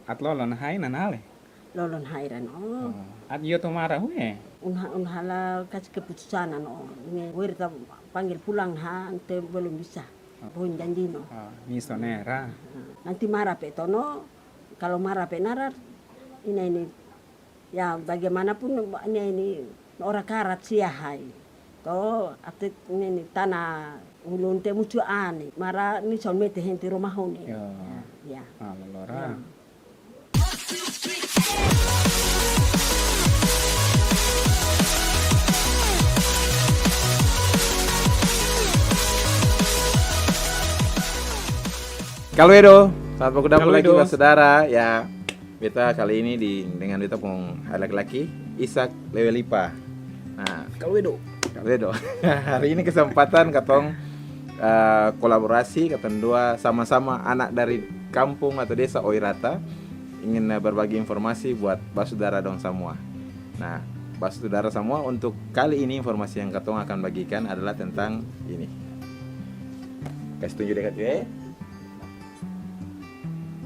at lolon hai nanale. lolon hairan At iyo tumara huwe. unhala kasih keputusan ini wirta panggil pulang ante belum bisa pohon janji Misonera. nanti marah pe tono kalau marah pe narar ini ya bagaimanapun ini orang karat siahai to ate ini tanah ulun te mucu ani mara ni son mete henti rumah honi ya Lora. Kalau Edo, saat aku dapat lagi Edo. Mas saudara ya. Beta kali ini dengan beta pun laki-laki Ishak Lewelipa. Nah, kalau Edo. Hari ini kesempatan katong kolaborasi katong dua sama-sama anak dari kampung atau desa Oirata ingin berbagi informasi buat basudara dong semua. Nah, basudara semua untuk kali ini informasi yang katong akan bagikan adalah tentang ini. Kasih tunjuk dekat ya.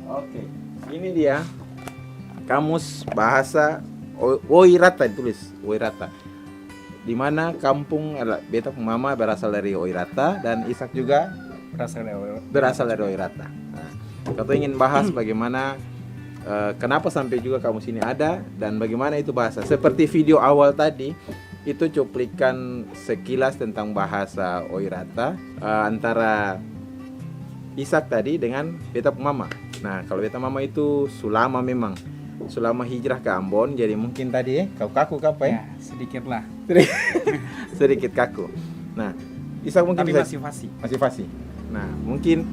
Oke, ini dia kamus bahasa Oirata ditulis Oirata. Di mana kampung beta mama berasal dari Oirata dan Ishak juga berasal dari Oirata. Nah, kita ingin bahas bagaimana kenapa sampai juga kamus ini ada dan bagaimana itu bahasa. Seperti video awal tadi itu cuplikan sekilas tentang bahasa Oirata antara Ishak tadi dengan beta mama. Nah, kalau beta mama itu sulama memang. Sulama hijrah ke Ambon, jadi mungkin tadi kau kaku apa ya? Sedikit lah. Sedikit kaku. Nah, Ishak mungkin Tapi bisa masih fasih. Nah, mungkin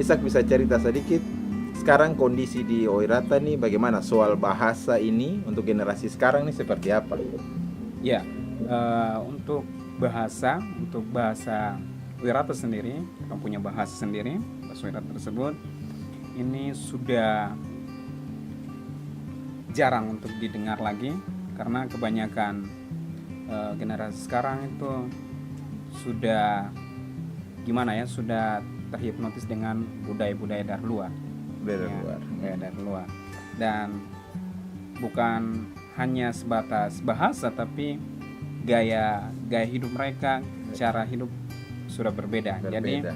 Ishak bisa cerita sedikit sekarang kondisi di Oirata nih bagaimana soal bahasa ini untuk generasi sekarang nih seperti apa? Ya, untuk bahasa Oirata sendiri, kita punya bahasa sendiri, bahasa Oirata tersebut ini sudah jarang untuk didengar lagi karena kebanyakan generasi sekarang itu sudah sudah terhipnotis dengan budaya-budaya dari luar. Budaya dari luar. Dan bukan hanya sebatas bahasa tapi gaya hidup mereka, cara hidup sudah berbeda. Jadi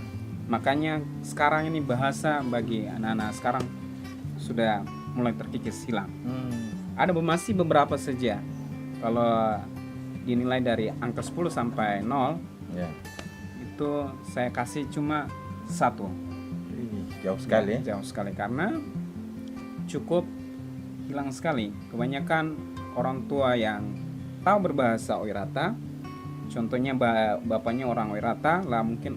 makanya sekarang ini bahasa bagi anak-anak sekarang sudah mulai terkikis hilang. Ada masih beberapa saja. Kalau dinilai dari angka 10 sampai 0 itu saya kasih cuma 1. Jauh sekali Jauh sekali karena cukup hilang sekali. Kebanyakan orang tua yang tahu berbahasa Oirata, contohnya bapaknya orang Oirata lah, mungkin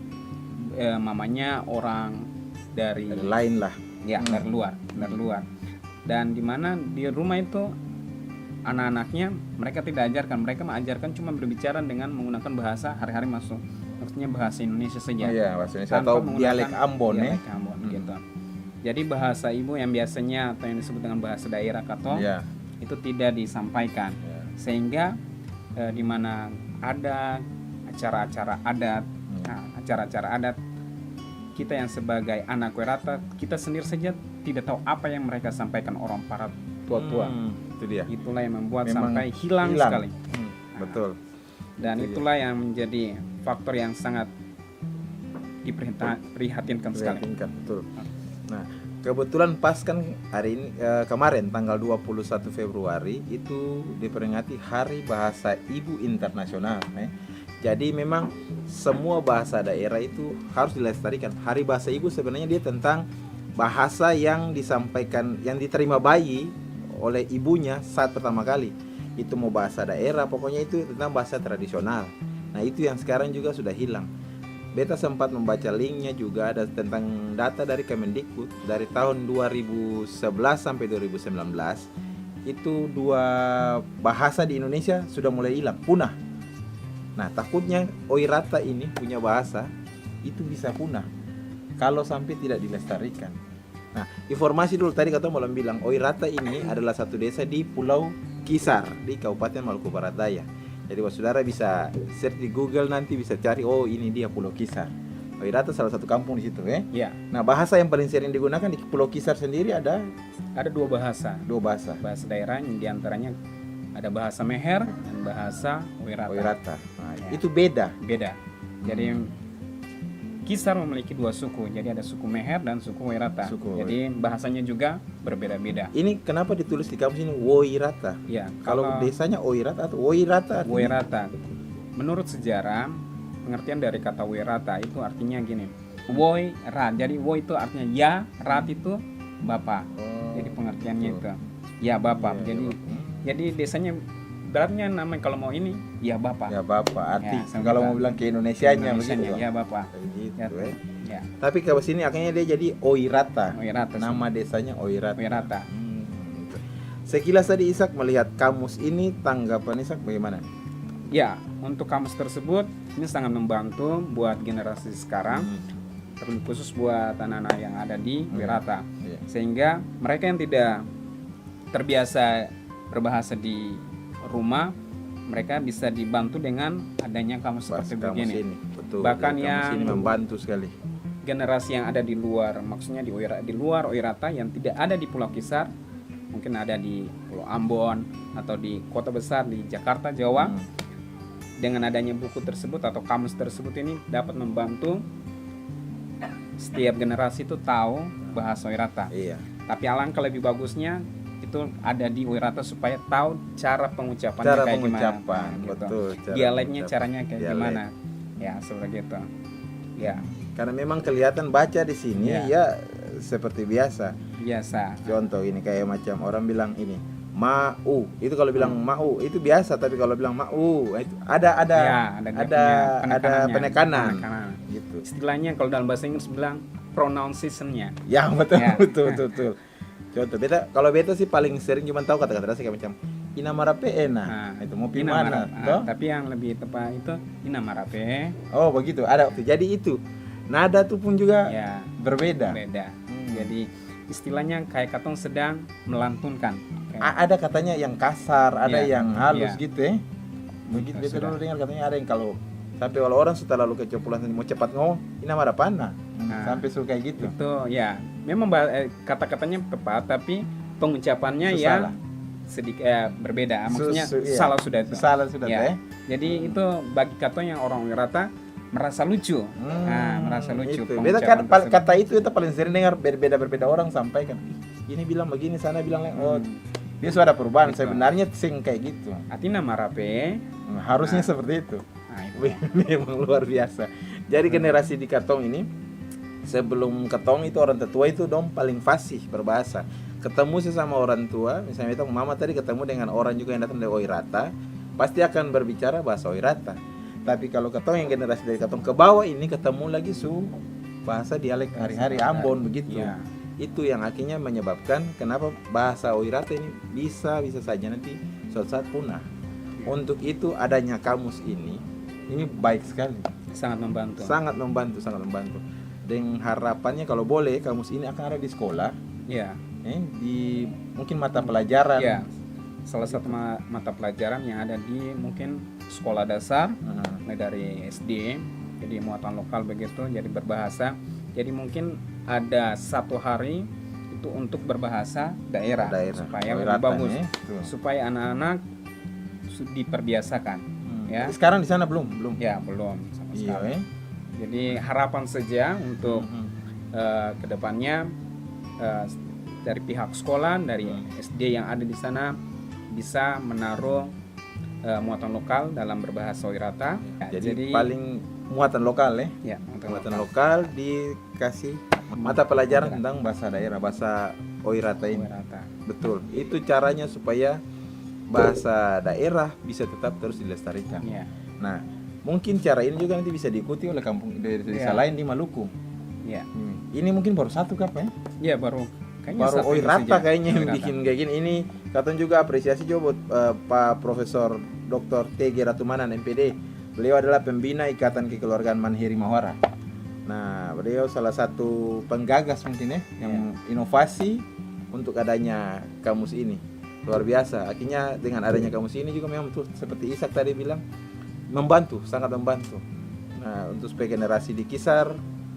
mamanya orang dari lain lah. Ya, dari luar. Dan di mana di rumah itu anak-anaknya mereka tidak ajarkan, mereka mengajarkan cuma berbicara dengan menggunakan bahasa hari-hari maksudnya bahasa Indonesia saja. Bahasa Indonesia atau dialek Ambon gitu. Jadi bahasa ibu yang biasanya atau yang disebut dengan bahasa daerah katong itu tidak disampaikan. Sehingga di mana ada acara-acara adat, kita yang sebagai anak Oirata, kita sendiri saja tidak tahu apa yang mereka sampaikan orang para tua-tua. Itu dia. Itulah yang membuat memang sampai hilang sekali. Betul. Dan itulah yang menjadi faktor yang sangat diprihatinkan sekali. Betul. Nah, kebetulan pas kan hari ini kemarin tanggal 21 Februari itu diperingati Hari Bahasa Ibu Internasional. Jadi memang semua bahasa daerah itu harus dilestarikan. Hari Bahasa Ibu sebenarnya dia tentang bahasa yang disampaikan, yang diterima bayi oleh ibunya saat pertama kali. Itu mau bahasa daerah, pokoknya itu tentang bahasa tradisional. Nah, itu yang sekarang juga sudah hilang. Beta sempat membaca linknya juga, ada tentang data dari Kemendikbud dari tahun 2011 sampai 2019. Itu 2 bahasa di Indonesia sudah mulai hilang, punah. Nah, takutnya Oirata ini punya bahasa itu bisa punah kalau sampai tidak dilestarikan. Nah, informasi dulu tadi kata malam bilang Oirata ini adalah satu desa di Pulau Kisar di Kabupaten Maluku Barat Daya. Jadi saudara bisa search di Google, nanti bisa cari ini dia Pulau Kisar. Oirata salah satu kampung di situ ya. Ya, Nah, bahasa yang paling sering digunakan di Pulau Kisar sendiri ada ada dua bahasa. dua bahasa. Bahasa daerah yang diantaranya ada bahasa Meher dan bahasa Oirata. Oirata. Nah, Ya. itu beda. Beda. Jadi Kisar memiliki dua suku. Jadi ada suku Meher dan suku Oirata. Suku Jadi bahasanya juga berbeda-beda. Ini kenapa ditulis di kamus ini Woirata? Ya, Kalau desanya Oirata atau Woirata? artinya? Oirata. Menurut sejarah, pengertian dari kata Oirata itu artinya gini. Woi rat. Jadi woi itu artinya ya, rat itu bapak. Oh, Jadi pengertiannya betul. itu ya bapak. Iya, Jadi iya. jadi desanya beratnya namanya kalau mau ini ya bapak. Ya bapak. Arti Ya, sama kalau kita. mau bilang ke Indonesianya Indonesianya, begitu. ya bapak. Gitu, Ya, ya. ya. Tapi kalau sini akhirnya dia jadi Oirata. Oirata. Nama desanya Oirata. Oirata. Gitu. Sekilas tadi Ishak melihat kamus ini, tanggapan Ishak bagaimana? Ya, untuk kamus tersebut ini sangat membantu buat generasi sekarang, terlebih khusus buat anak-anak yang ada di Oirata. Iya. Sehingga mereka yang tidak terbiasa berbahasa di rumah, mereka bisa dibantu dengan adanya kamus Bahas seperti kamus begini. ini, betul. Bahkan Kamus yang ini membantu sekali. generasi yang ada di luar, maksudnya di luar Oirata yang tidak ada di Pulau Kisar, mungkin ada di Pulau Ambon atau di kota besar di Jakarta, Jawa. Dengan adanya buku tersebut atau kamus tersebut ini dapat membantu setiap generasi itu tahu bahasa Oirata. Iya. Tapi alangkah lebih bagusnya itu ada di Oirata supaya tahu cara pengucapannya Cara kayak pengucapan, gimana. Gitu. betul. Cara Dialeknya pengucapan. caranya kayak Dialek. gimana. Ya, seperti itu. Ya, Karena memang kelihatan baca di sini Iya. ya seperti biasa. biasa. Contoh ini kayak macam orang bilang ini mau, itu kalau bilang mau itu biasa, tapi kalau bilang mau itu ada Ya, dia ada punya penekanan penekanan. gitu. Istilahnya kalau dalam bahasa Inggris bilang pronunciation-nya. Ya betul Ya. betul. Contoh kalau beta sih paling sering cuma tahu kata-kata dasar kayak macam ina marape ena, itu mau pi Ina mana, Marape. toh? Tapi yang lebih tepat itu Ina Marape. Oh begitu, ada. Jadi itu nada tuh pun juga Ya, berbeda. beda. Jadi istilahnya kayak katong sedang melantunkan. Kayak- Ada katanya yang kasar, ada Iya, yang halus iya. gitu ya. Begitu beta Sudah. dulu dengar katanya ada yang kalau sampai kalau orang sudah lalu keceplosan mau cepat ngomong, ina marapana. Nah. Sampai suka gitu. Itu ya, memang kata-katanya tepat tapi pengucapannya Salah. ya sedikit berbeda. Maksudnya Iya. salah sudah itu. Salah sudah Ya. teh. Jadi itu bagi katong yang orang Oirata merasa lucu. Nah, merasa lucu. Itu. Beta kan pengucapan tersebut. kata itu kita paling sering dengar berbeda orang sampaikan. "Ih, ini bilang begini, sana bilang lain." Oh, dia sudah ada perubahan. Gitu. Sebenarnya sing kayak gitu. Artinya Marape. Harusnya seperti itu. Nah, itu. Memang luar biasa. Jadi generasi di Katong ini sebelum Katong itu orang tua itu dong paling fasih berbahasa. Ketemu sesama orang tua, misalnya itu mama tadi ketemu dengan orang juga yang datang dari Oirata, pasti akan berbicara bahasa Oirata. Tapi kalau Katong yang generasi dari Katong ke bawah ini ketemu lagi bahasa dialek hari-hari Ambon begitu. Iya. Itu yang akhirnya menyebabkan kenapa bahasa Oirata ini bisa saja nanti suatu saat punah. Untuk itu adanya kamus ini baik sekali, Sangat membantu. sangat membantu. Dengan harapannya kalau boleh kamus ini akan ada di sekolah, Iya. di mungkin mata pelajaran. Iya. Salah satu mata pelajaran yang ada di mungkin sekolah dasar, mulai dari SD, jadi muatan lokal begitu, jadi berbahasa. Jadi mungkin ada satu hari itu untuk berbahasa daerah. Supaya lebih Oirata, bagus, tuh. supaya anak-anak diperbiasakan. Ya. Sekarang di sana belum. Ya, belum sama Iya, sekali. Jadi harapan saja untuk kedepannya dari pihak sekolah, dari SD yang ada di sana bisa menaruh muatan lokal dalam berbahasa Oirata. Ya, Jadi paling muatan lokal ya, muatan lokal dikasih mata pelajaran tentang bahasa daerah, bahasa Oirata ini. Oirata. Betul. Itu caranya supaya bahasa daerah bisa tetap terus dilestarikan. Ya. Nah, mungkin cara ini juga nanti bisa diikuti oleh kampung desa Ya. lain di Maluku. Ya. Ini mungkin baru satu ya? Ya, baru kayaknya Baru satu ini Oirata saja. kayaknya yang Oirata. bikin kayak gini. Ini katanya juga apresiasi juga buat Pak Profesor Dr. T.G. Ratumanan MPD. Beliau adalah pembina Ikatan Kekeluargaan Manhiri Mahwara. Nah, beliau salah satu penggagas mungkin yang inovasi untuk adanya kamus ini. Luar biasa. Akhirnya dengan adanya kamus ini juga memang betul seperti Ishak tadi bilang membantu, sangat membantu. Nah, untuk supaya generasi di Kisar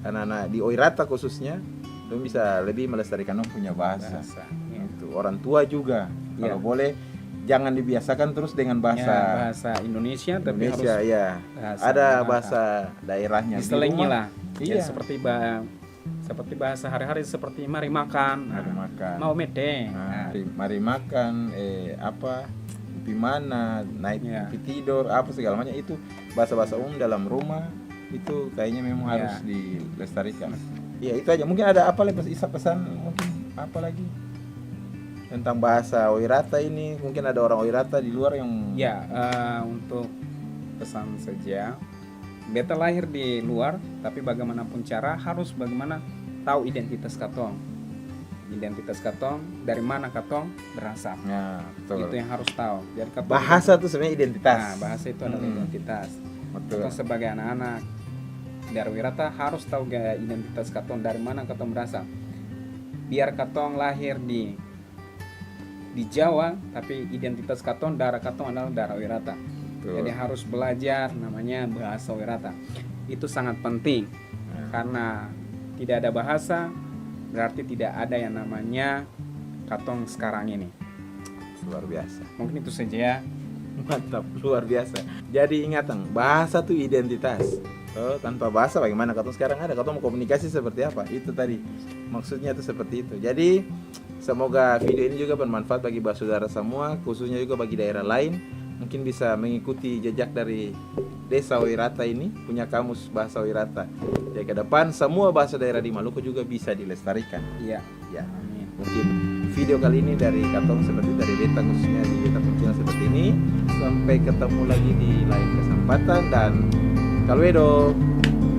anak-anak di Oirata khususnya, dong bisa lebih melestarikan dong punya bahasa. Ya. Itu orang tua juga kalau Ya. boleh jangan dibiasakan terus dengan Ya, bahasa bahasa Indonesia tapi Indonesia harus ya. bahasa Ada Batak. bahasa daerahnya di diselingi rumah. lah. Ya, Iya. seperti bahasa hari-hari seperti mari makan. Mari makan. Mau mede. Nah, mari makan apa di mana naik Ya. pipi tidur apa segala macam itu bahasa-bahasa umum dalam rumah itu kayaknya memang Ya. harus dilestarikan. Ya itu aja. Mungkin ada apa lagi pesan mungkin apa lagi tentang bahasa Oirata ini, mungkin ada orang Oirata di luar yang Ya, untuk pesan saja. Beta lahir di luar, tapi bagaimanapun cara harus bagaimana tahu identitas katong. Identitas katong, dari mana katong berasal. ya, betul. Itu yang harus tahu. Jadi katong Bahasa tuh sebenarnya identitas. Nah, bahasa itu adalah identitas. Betul. Katong sebagai anak-anak dari Wirata harus tahu gaya identitas katong, dari mana katong berasal. Biar katong lahir di Jawa, tapi identitas katong, darah katong adalah darah Wirata. Betul. Jadi harus belajar namanya bahasa Wirata. Itu sangat penting. Karena tidak ada bahasa, berarti tidak ada yang namanya katong sekarang ini. Luar biasa. Mungkin itu saja ya. Mantap, luar biasa. Jadi ingatan, bahasa tuh identitas. Oh, tanpa bahasa bagaimana katong sekarang ada? Katong mau komunikasi seperti apa? Itu tadi. Maksudnya itu seperti itu. Jadi semoga video ini juga bermanfaat bagi saudara semua, khususnya juga bagi daerah lain. Mungkin bisa mengikuti jejak dari Desa Oirata ini, punya kamus bahasa Oirata. Jadi ke depan semua bahasa daerah di Maluku juga bisa dilestarikan. Iya. Ya, Amin. mungkin video kali ini dari Katong seperti dari Beta khususnya di Beta Kuncilan seperti ini. Sampai ketemu lagi di lain kesempatan dan Kalwedo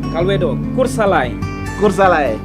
Kalwedo, Kursalai. Kursalai.